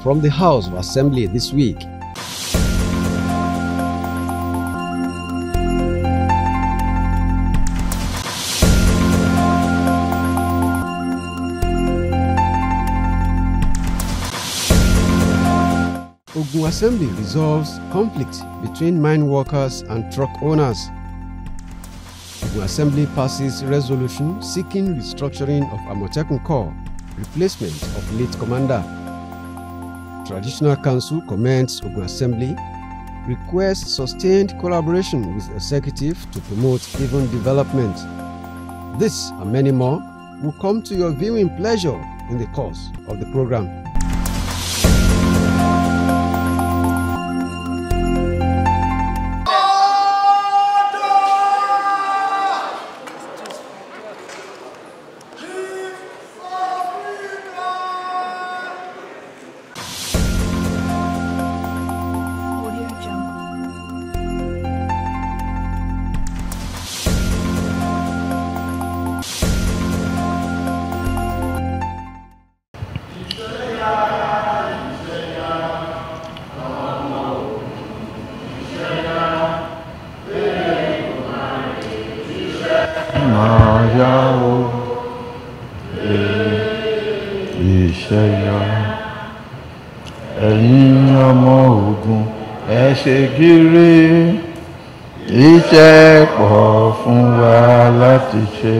from the House of Assembly this week. Ogun Assembly resolves conflict between mine workers and truck owners. Ogun Assembly passes resolution seeking restructuring of Amotekun Corps, replacement of late commander. Traditional Council commends Ogun Assembly, requests sustained collaboration with executive to promote even development. This and many more will come to your viewing pleasure in the course of the program. Ẹ̀yin ọmọ Ògùn ẹ ṣe gírí, iṣẹ́ pọ̀ fún wa láti ṣe.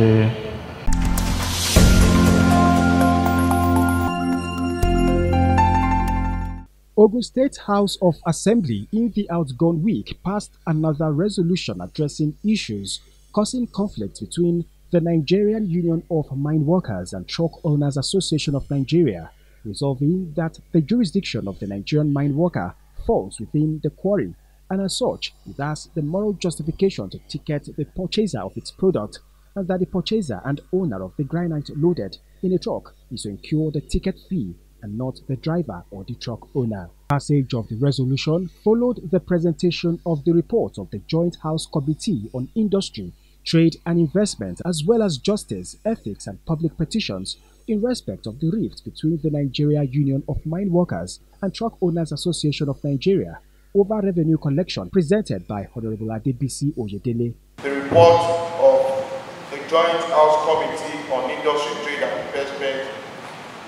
Ogun State House of Assembly in the outgone week passed another resolution addressing issues causing conflict between the Nigerian Union of Mine Workers and Truck Owners Association of Nigeria, resolving that the jurisdiction of the Nigerian mine worker falls within the quarry, and as such, it has the moral justification to ticket the purchaser of its product, and that the purchaser and owner of the granite loaded in a truck is to incur the ticket fee and not the driver or the truck owner. Passage of the resolution followed the presentation of the report of the Joint House Committee on Industry, Trade and Investment, as well as Justice, Ethics and Public Petitions in respect of the rift between the Nigeria Union of Mine Workers and Truck Owners Association of Nigeria over revenue collection, presented by Honorable Adebisi Oyedele. The report of the Joint House Committee on Industry, Trade and Investment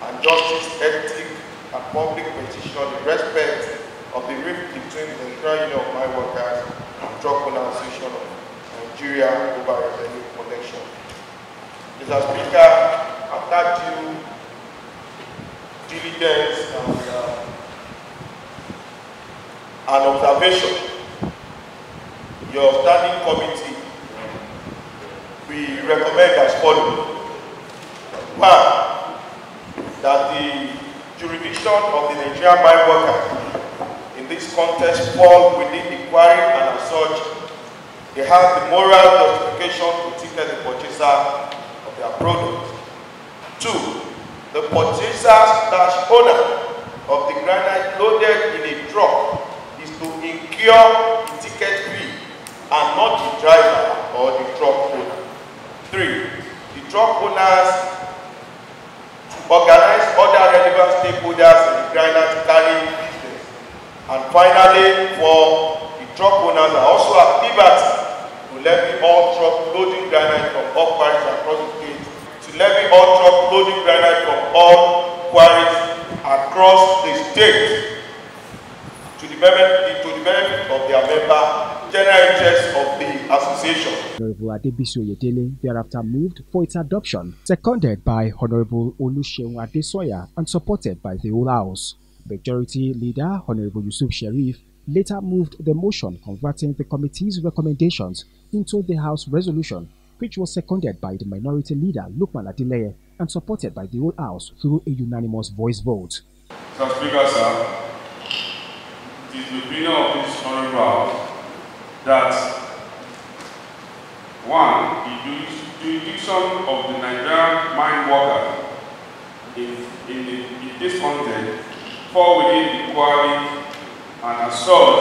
and Justice, Ethics and Public Petition in respect of the rift between the Nigeria Union of Mine Workers and Truck Owners Association of Nigeria over revenue collection. Mr. Speaker, after due diligence and observation, your standing committee, we recommend as follows. One, that the jurisdiction of the Nigerian mine workers in this context fall within the quarry, and as such, they have the moral justification to ticket the purchaser of their product. Two, the purchaser/owner of the granite loaded in a truck is to incur the ticket fee and not the driver or the truck owner. Three, the truck owners organize other relevant stakeholders in the granite carrying business. And finally, for the truck owners are also at liberty to levy all truck loading granite from all quarries across the state, to levy all truck loading granite from all quarries across the state to the benefit of their member, general interest of the association. Honorable Adebisi Oyedele thereafter moved for its adoption, seconded by Honorable Oluseun Adesoya and supported by the whole House. Majority Leader Honorable Yusuf Sherif later moved the motion converting the committee's recommendations into the House resolution, which was seconded by the Minority Leader Lukman Adeleye and supported by the whole House through a unanimous voice vote. Mr. Speaker, sir, it is the opinion of this Honorable House that one, the jurisdiction of the Nigerian mine workers in this context fall within the quarry, and as such,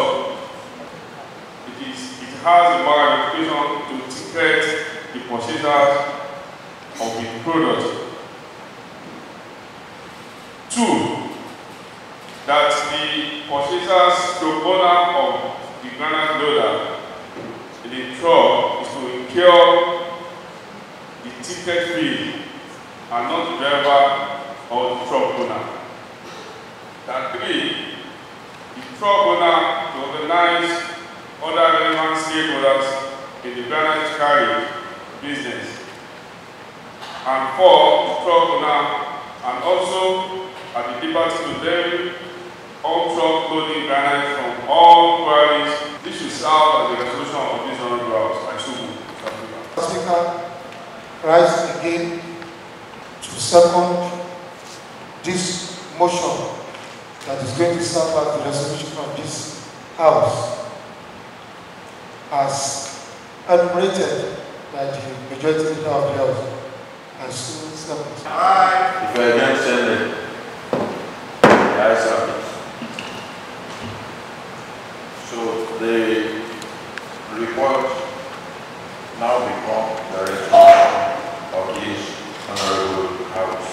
it has a moral justification to ticket the purchasers of the product. Two, that the purchasers to owner of the granite loader in the truck is to incur the ticket fee and not the driver or the truck owner. That 3, the truck owner to organize other relevant stakeholders in the granite carriage business. And 4, the truck owner and also at the liberty to them all truck loading granite from all quarries. This should serve as the resolution of this honorable house. I so move. Speaker, rise again to second this motion that is going to serve as the resolution of this house as enumerated by the majority leader of the house. And so If you are against it, the ayes have it. So the report now becomes the resolution of this honorable house.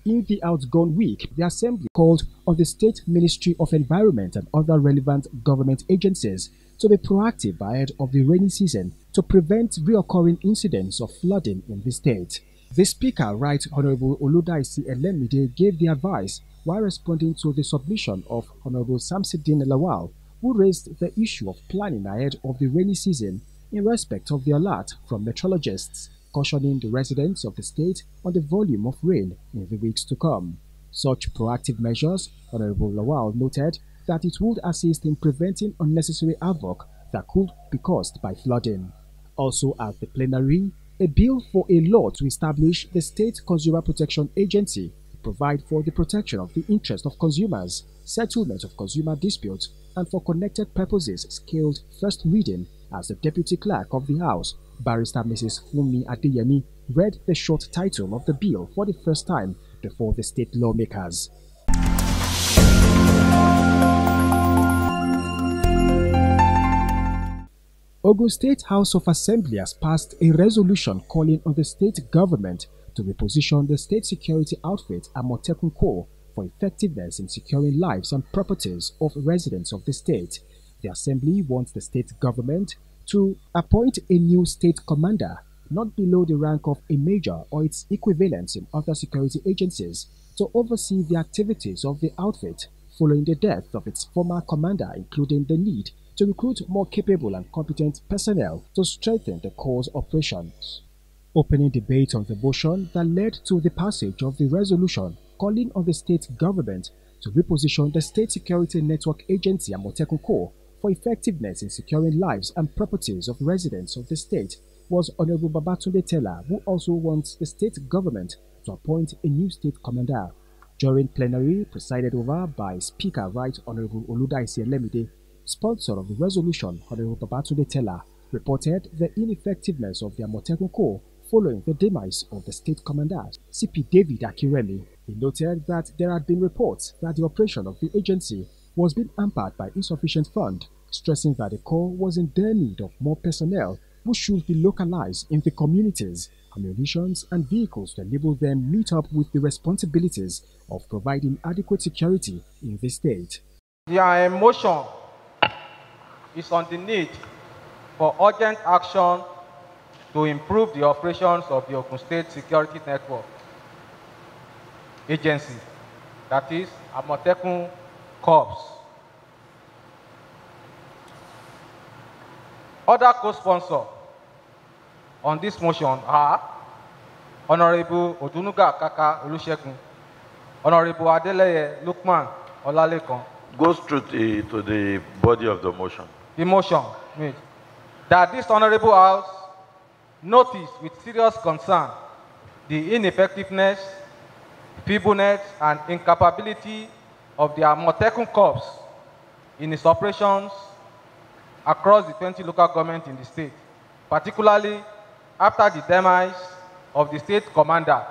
In the outgone week, the Assembly called on the State Ministry of Environment and other relevant government agencies to be proactive ahead of the rainy season to prevent reoccurring incidents of flooding in the state. The Speaker, Right Honorable Oludaisi Elemide, gave the advice while responding to the submission of Honorable Samsidin Lawal, who raised the issue of planning ahead of the rainy season in respect of the alert from meteorologists, cautioning the residents of the state on the volume of rain in the weeks to come. Such proactive measures, Honorable Lawal noted that it would assist in preventing unnecessary havoc that could be caused by flooding. Also at the plenary, a bill for a law to establish the State Consumer Protection Agency to provide for the protection of the interest of consumers, settlement of consumer disputes, and for connected purposes scaled first reading as the Deputy Clerk of the House, Barrister Mrs. Funmi Adeyemi, read the short title of the bill for the first time before the state lawmakers. Ogun State House of Assembly has passed a resolution calling on the state government to reposition the state security outfit Amotekun Corps for effectiveness in securing lives and properties of residents of the state. The Assembly wants the state government to appoint a new state commander, not below the rank of a major or its equivalents in other security agencies, to oversee the activities of the outfit following the death of its former commander, including the need to recruit more capable and competent personnel to strengthen the Corps' operations. Opening debate on the motion that led to the passage of the resolution calling on the state government to reposition the State Security Network Agency Amotekun Corps for effectiveness in securing lives and properties of residents of the state was Honorable Babatunde Tella, who also wants the state government to appoint a new state commander. During plenary presided over by Speaker Right Honorable Oludaisi Elemide, sponsor of the resolution, Honorable Babatunde Tella, reported the ineffectiveness of the Amotekun Corps following the demise of the state commander, CP David Akiremi. He noted that there had been reports that the operation of the agency was being hampered by insufficient funds, stressing that the Corps was in dire need of more personnel who should be localized in the communities, ammunition and vehicles to enable them meet up with the responsibilities of providing adequate security in the state. Their motion is on the need for urgent action to improve the operations of the Ogun State Security Network Agency, that is, Amotekun Corps. Other co-sponsors on this motion are Honorable Odunuga Kaka Olusegun, Honorable Adeleye Lukman Olalekan. Goes through to the body of the motion. The motion made that this Honorable House notice with serious concern the ineffectiveness, feebleness, and incapability of the Amotekun Corps in its operations across the 20 local governments in the state, particularly after the demise of the state commander,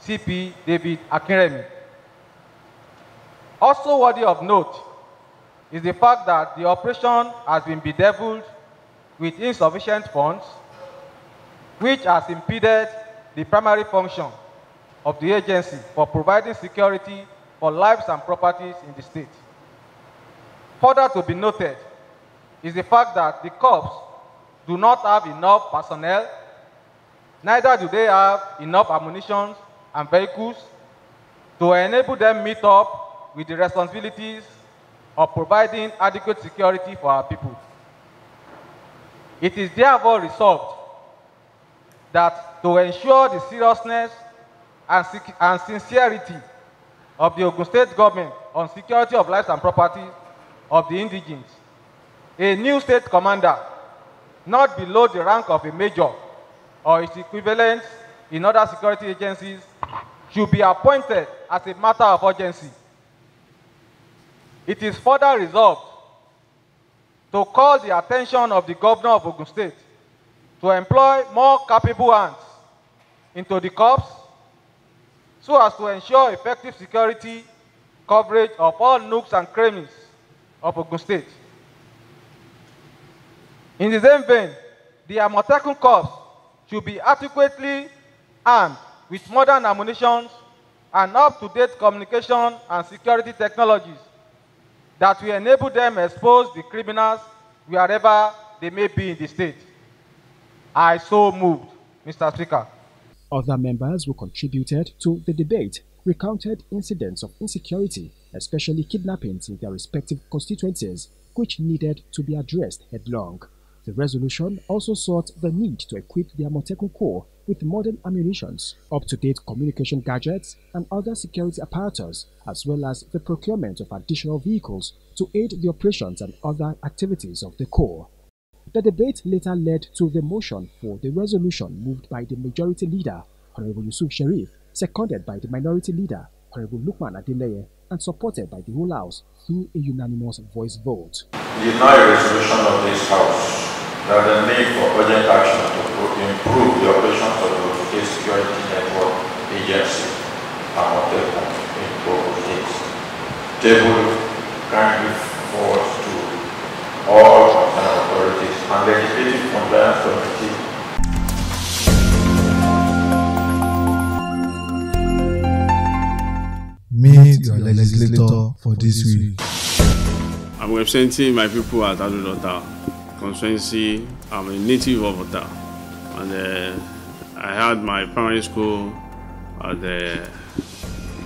CP David Akinremi. Also worthy of note is the fact that the operation has been bedeviled with insufficient funds, which has impeded the primary function of the agency for providing security for lives and properties in the state. Further to be noted is the fact that the corps do not have enough personnel, neither do they have enough ammunition and vehicles to enable them meet up with the responsibilities of providing adequate security for our people. It is therefore resolved that to ensure the seriousness and sincerity of the Ogun State government on security of lives and property of the indigents, a new state commander, not below the rank of a major or its equivalent in other security agencies, should be appointed as a matter of urgency. It is further resolved to call the attention of the governor of Ogun State to employ more capable hands into the corps so as to ensure effective security coverage of all nooks and crannies of Ogun State. In the same vein, the Amotekun Corps should be adequately armed with modern ammunition and up-to-date communication and security technologies that will enable them to expose the criminals wherever they may be in the state. I so moved, Mr. Speaker. Other members who contributed to the debate recounted incidents of insecurity, especially kidnappings in their respective constituencies, which needed to be addressed headlong. The resolution also sought the need to equip the Amotekun Corps with modern ammunitions, up-to-date communication gadgets, and other security apparatus, as well as the procurement of additional vehicles to aid the operations and other activities of the Corps. The debate later led to the motion for the resolution moved by the majority leader, Honorable Yusuf Sharif, seconded by the minority leader, Honorable Lukman Adeleye, and supported by the whole House through a unanimous voice vote. The now resolution of this House that the need for urgent action to improve the operations of the State Security Network Agency Amotekun in Ogun State. Table kindly forward to all concerned authorities and the Legislative Compliance Committee. Meet your legislator for this week. I'm representing my people at Abeokuta constituency. I'm a native of Ota, and I had my primary school at the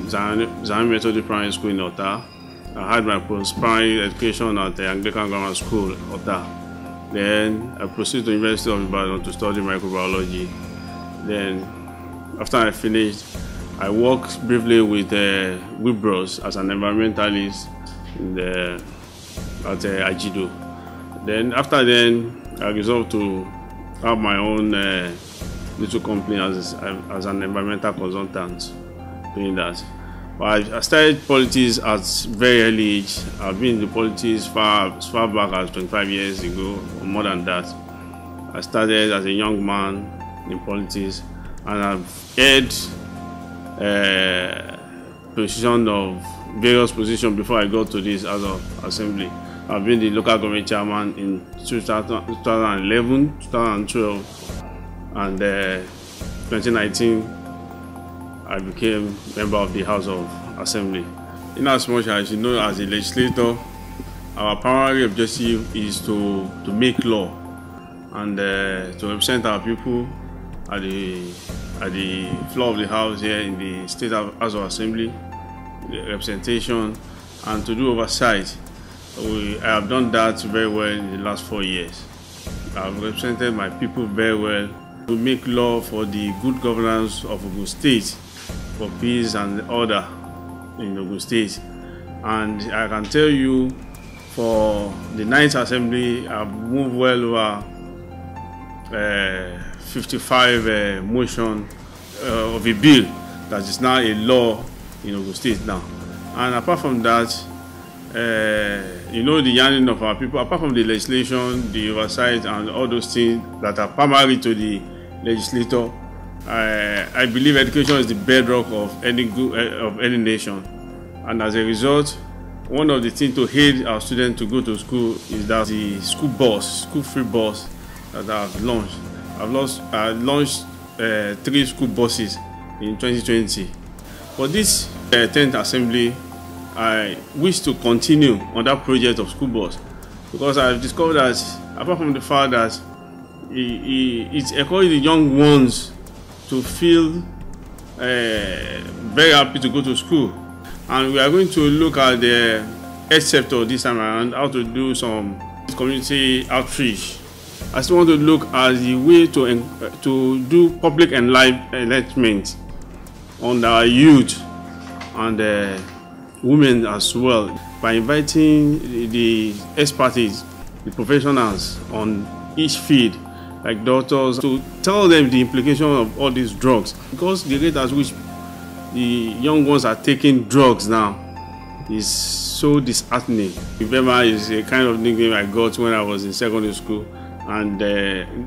Zion Methodist Primary School in Ota. I had my post-primary education at the Anglican Grammar School, Ota. Then I proceeded to the University of Ibadan to study microbiology. Then, after I finished, I worked briefly with Wibros as an environmentalist at Ajido. Then, after I resolved to have my own little company as an environmental consultant, doing that. But I started politics at very early age. I've been in the politics as far back as 25 years ago, or more than that. I started as a young man in politics, and I've held position of various positions before I got to this House of Assembly. I've been the local government chairman in 2011, 2012, and 2019 I became member of the House of Assembly. In as much as you know, as a legislator, our primary objective is to make law and to represent our people at the floor of the House here in the State House of Assembly, the representation, and to do oversight. I have done that very well in the last 4 years. I have represented my people very well to make law for the good governance of Ogun State, for peace and order in Ogun State. And I can tell you, for the 9th Assembly, I've moved well over 55 motion of a bill that is now a law in Ogun State now. And apart from that, you know, the yearning of our people, apart from the legislation, the oversight, and all those things that are primary to the legislator, I believe education is the bedrock of any nation. And as a result, one of the things to aid our students to go to school is that the school free bus that I have launched I launched 3 school buses in 2020. For this 10th assembly, I wish to continue on that project of school bus, because I've discovered that apart from the fact that it encourages the young ones to feel very happy to go to school, and we are going to look at the health sector this time around, how to do some community outreach. I still want to look at the way to do public enlightenment on our youth and women as well, by inviting the experts, the professionals on each field, like doctors, to tell them the implication of all these drugs, because the rate at which the young ones are taking drugs now is so disheartening. Ibema is a kind of nickname I got when I was in secondary school, and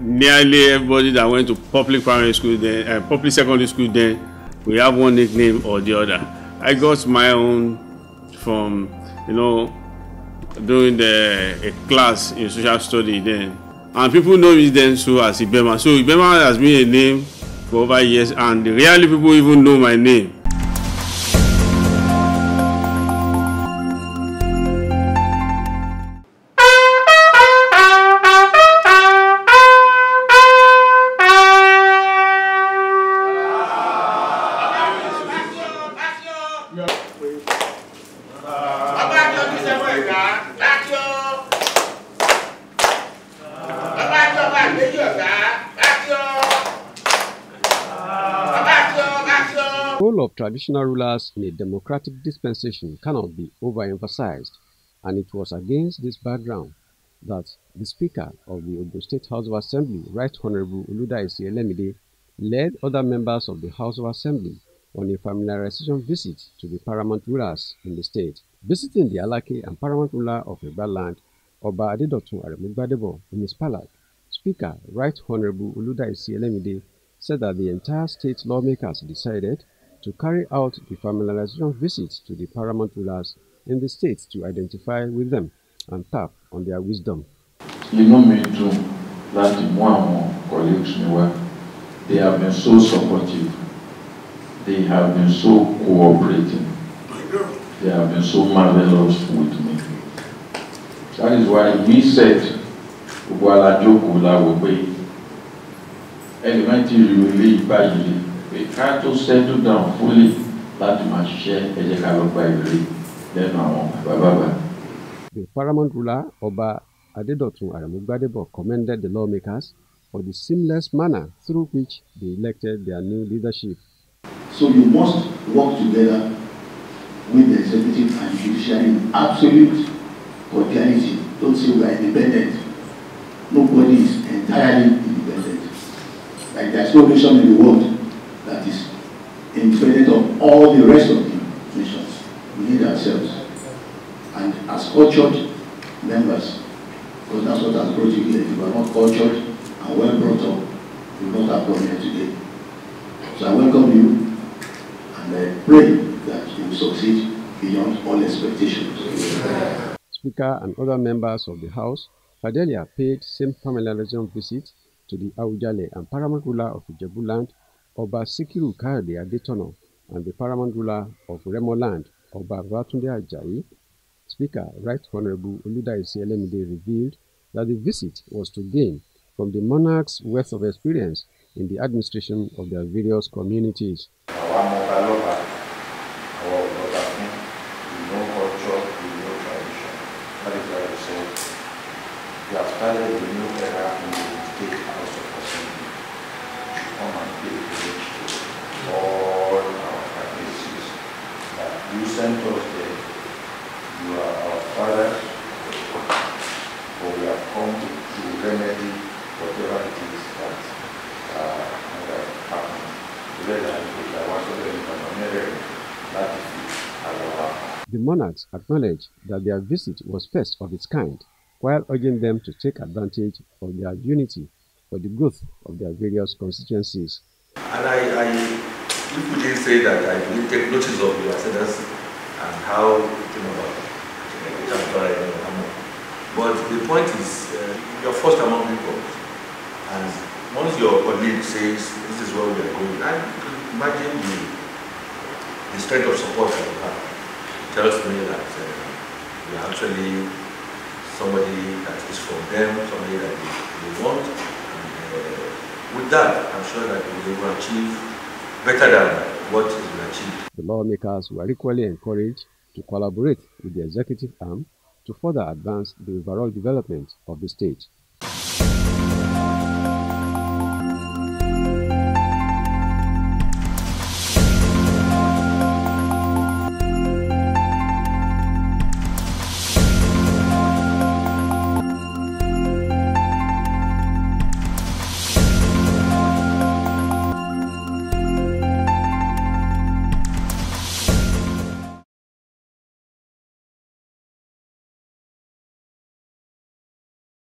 nearly everybody that went to public primary school then, public secondary school then, we have one nickname or the other. I got my own from, doing a class in social study then, and people know me then so as Ibema. So Ibema has been a name for over years, and rarely people even know my name. The role of traditional rulers in a democratic dispensation cannot be overemphasized, and it was against this background that the Speaker of the Ogun State House of Assembly, Right Honorable Oludaisi Elemide, led other members of the House of Assembly on a familiarization visit to the paramount rulers in the state. Visiting the Alake and paramount ruler of Egba land, Oba Adedotun Aremu Gbadebo, in his palace, Speaker Right Honorable Oludaisi Elemide said that the entire state lawmakers decided to carry out the familiarization visit to the paramount rulers in the state to identify with them and tap on their wisdom. You know me too, that more colleagues they have been so supportive, they have been so cooperating, they have been so marvelous with me. That is why we said, elementary really badly. We can't to settle down fully. The paramount ruler, Oba Adedotun Aremu Gbadebo, commended the lawmakers for the seamless manner through which they elected their new leadership. So you must work together with the executive and judiciary in absolute cordiality. Don't say we are independent. Nobody is entirely independent. Like there's no nation in the world that is independent of all the rest of the nations. We need ourselves. And as cultured members, because that's what has brought you here. If you are not cultured and well brought up, you will not have come here today. So I welcome you, and I pray that you will succeed beyond all expectations. Speaker and other members of the House, Fadelia paid same familiarization visit to the Awujale and paramount ruler of Ijebu land, Oba Sikiru Kayode Adetono, and the paramount ruler of Remo land, Oba Babatunde Ajayi. Speaker Right Honorable Oludaisi Elemide revealed that the visit was to gain from the monarch's wealth of experience in the administration of their various communities. We have started a new era in the State House of Assembly. Come and pay homage to all our practices that you sent us there. You are our fathers, but we have come to remedy whatever it is that has happened. The monarchs acknowledged that their visit was first of its kind, while urging them to take advantage of their unity for the growth of their various constituencies. And if we didn't say that, I didn't take notice of your ascendancy and how it came about. But the point is, you're first among equals, and once your colleague says this is where we are going, I imagine the strength of support that you have tells me that you are actually somebody that is from them, somebody that they want. And with that, I'm sure that we will achieve better than what is been achieved. The lawmakers were equally encouraged to collaborate with the executive arm to further advance the overall development of the state.